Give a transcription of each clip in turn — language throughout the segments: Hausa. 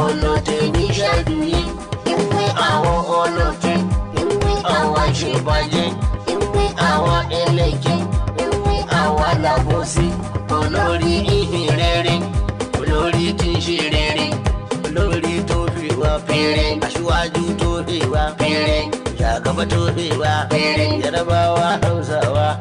olote nishadi. Iwe awo olote, iwe awa shibaje, iwe awa eleke, iwe awa labosi. Olórí ìhìn rere, olórí tí ń ṣe rere, olórí tó fi wá péré, aṣíwájú tó fi wá péré, shugaba tó fi wá péré, Yarabawa Hausawa.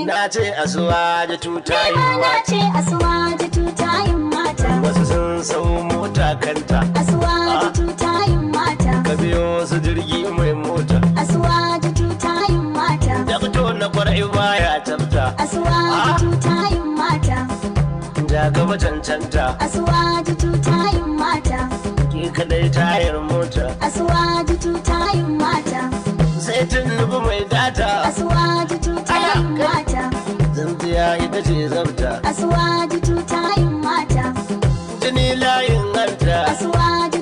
Na ce Asiwaju tutayin mata. Na ce Asiwaju tutayin mata. Wasu sun sau mota kanta. Asiwaju tutayin mata. Ka biyo su jirgi mai mota. Asiwaju tutayin mata. Da fito na kwarai baya tafta. Asiwaju tutayin mata. Ja gaba cancanta. Asiwaju tutayin mata. Ki kadai tayar mota. Asiwaju tutayin mata. Sai Tinubu mai data. Asiwaju tutayin mata. Zanziya ita ce zabta. Asiwaju tutayin mata. Jini layin hanta. Asiwaju